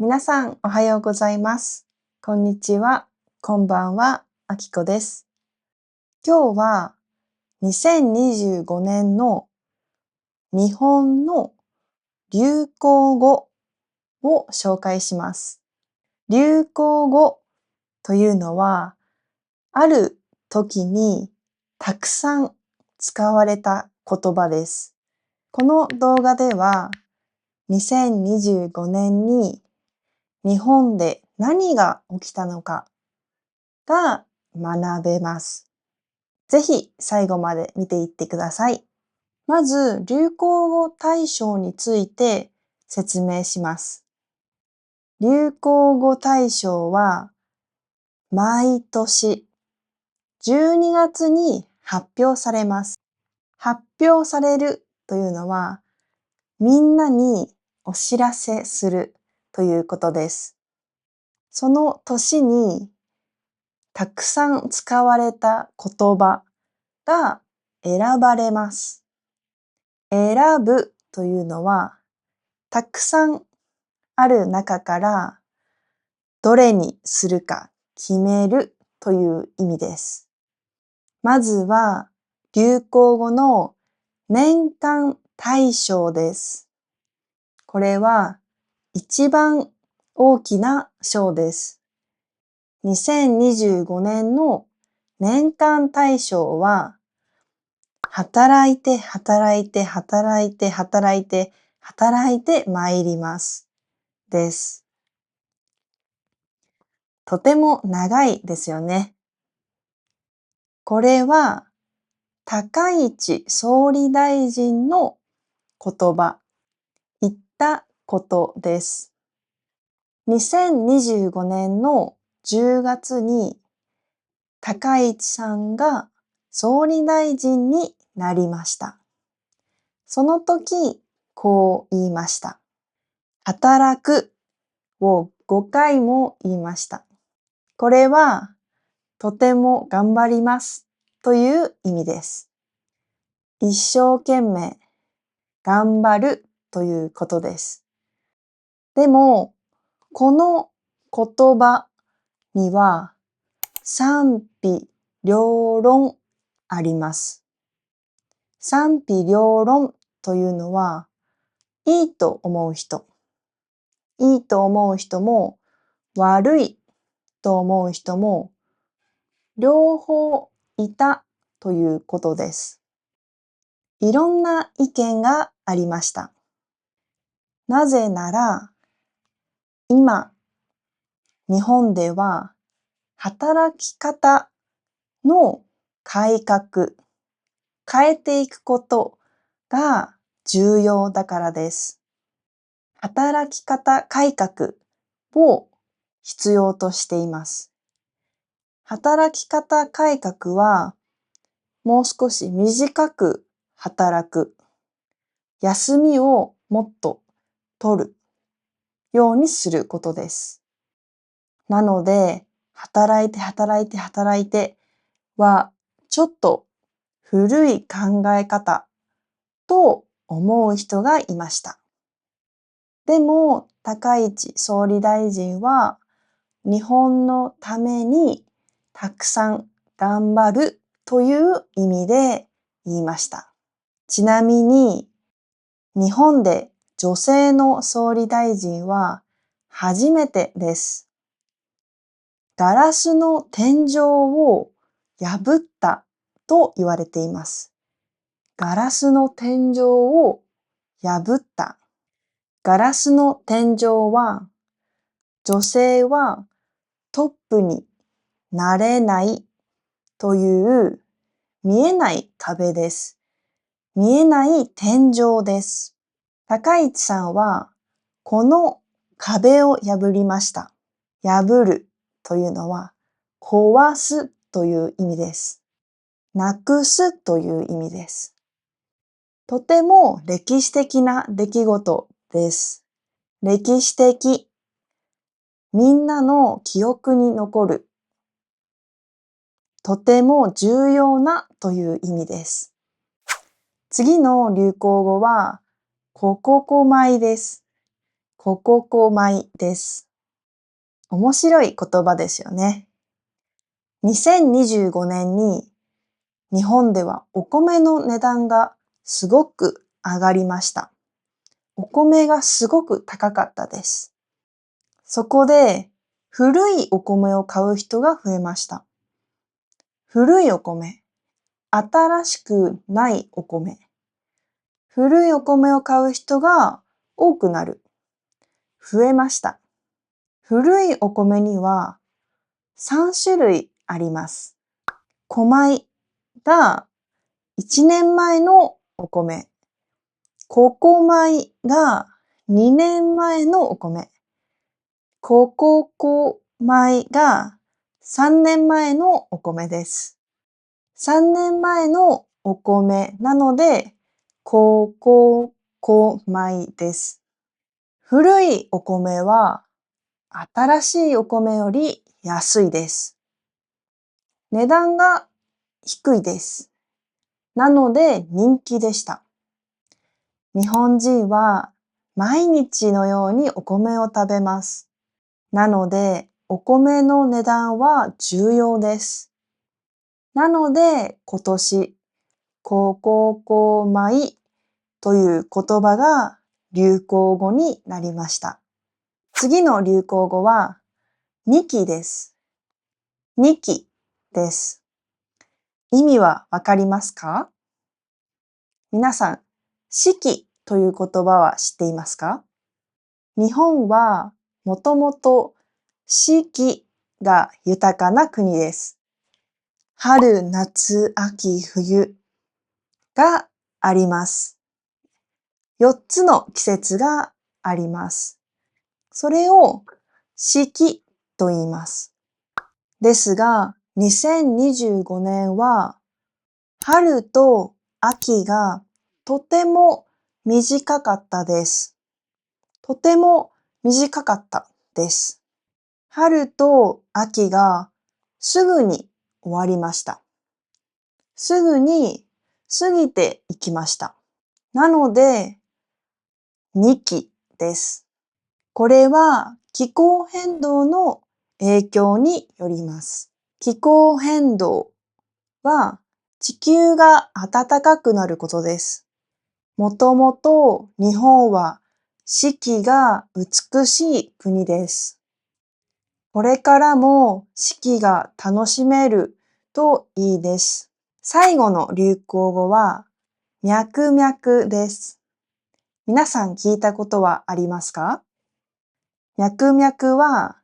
皆さんおはようございます。こんにちは。こんばんは。あきこです。今日は2025年の日本の流行語を紹介します。流行語というのは、ある時にたくさん使われた言葉です。この動画では2025年に日本で何が起きたのかが学べます。ぜひ最後まで見ていってください。まず、流行語大賞について説明します。流行語大賞は毎年12月に発表されます。発表されるというのは、みんなにお知らせするということです。その年にたくさん使われた言葉が選ばれます。選ぶというのは、たくさんある中からどれにするか決めるという意味です。まずは流行語の年間大賞です。これは一番大きな賞です。2025年の年間大賞は、働いて働いて働いて働いて働いて参ります。です。とても長いですよね。これは高市総理大臣の言葉、言ったことです。2025年の10月に高市さんが総理大臣になりました。その時、こう言いました。働くを5回も言いました。これはとても頑張りますという意味です。一生懸命頑張るということです。でも、この言葉には賛否両論あります。賛否両論というのは、いいと思う人、いいと思う人も悪いと思う人も両方いたということです。いろんな意見がありました。なぜなら、今、日本では働き方の改革、変えていくことが重要だからです。働き方改革を必要としています。働き方改革はもう少し短く働く、休みをもっと取るようにすることです。なので、働いて働いて働いてはちょっと古い考え方と思う人がいました。でも、高市総理大臣は日本のためにたくさん頑張るという意味で言いました。ちなみに、日本で女性の総理大臣は初めてです。ガラスの天井を破ったと言われています。ガラスの天井を破った。ガラスの天井は、女性はトップになれないという見えない壁です。見えない天井です。高市さんはこの壁を破りました。破るというのは壊すという意味です。なくすという意味です。とても歴史的な出来事です。歴史的。みんなの記憶に残る。とても重要なという意味です。次の流行語は、こここ米です。コココ米です。面白い言葉ですよね。2025年に日本ではお米の値段がすごく上がりました。お米がすごく高かったです。そこで古いお米を買う人が増えました。古いお米、新しくないお米。古いお米を買う人が多くなる。増えました。古いお米には3種類あります。古米が1年前のお米。古古米が2年前のお米。古古古米が3年前のお米です。3年前のお米なので、古古古米です。古いお米は新しいお米より安いです。値段が低いです。なので人気でした。日本人は毎日のようにお米を食べます。なのでお米の値段は重要です。なので今年、コココ米という言葉が流行語になりました。次の流行語はニキです。ニキです。意味はわかりますか？皆さん、四季という言葉は知っていますか？日本はもともと四季が豊かな国です。春、夏、秋、冬があります。4つの季節があります。それを四季と言います。ですが、2025年は春と秋がとても短かったです。とても短かったです。春と秋がすぐに終わりました。すぐに過ぎていきました。なので、2期です。これは気候変動の影響によります。気候変動は地球が暖かくなることです。もともと日本は四季が美しい国です。これからも四季が楽しめるといいです。最後の流行語は、脈々です。皆さん聞いたことはありますか？脈々は、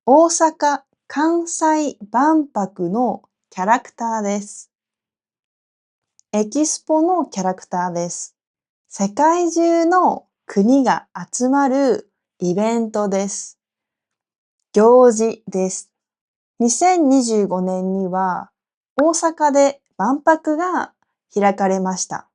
大阪・関西万博のキャラクターです。エキスポのキャラクターです。世界中の国が集まるイベントです。行事です。2025年には大阪で万博が開かれました。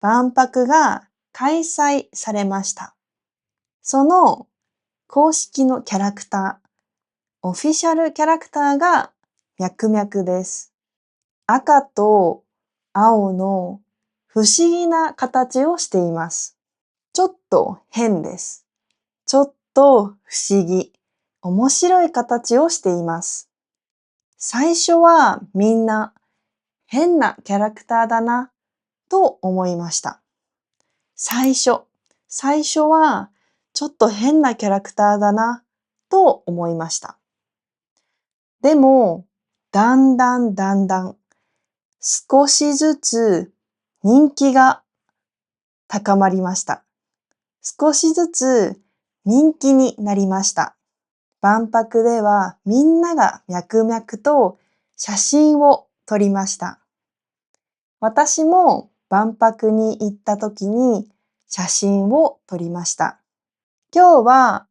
万博が開催されました。その公式のキャラクター、オフィシャルキャラクターが脈々です。赤と青の不思議な形をしています。ちょっと変です。ちょっと不思議、面白い形をしています。最初はみんな変なキャラクターだなと思いました。最初はちょっと変なキャラクターだなと思いました。でも、だんだん少しずつ人気が高まりました。少しずつ人気になりました。万博ではみんなが脈々と写真を撮りました。私も万博に行った時に写真を撮りました。今日は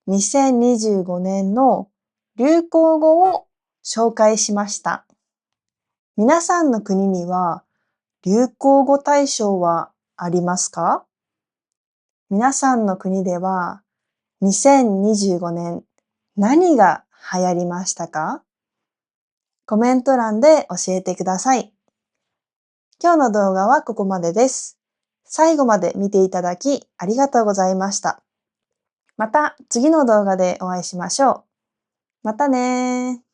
2025年の流行語を紹介しました。皆さんの国には流行語大賞はありますか？皆さんの国では2025年何が流行りましたか？コメント欄で教えてください。今日の動画はここまでです。最後まで見ていただきありがとうございました。また次の動画でお会いしましょう。またねー。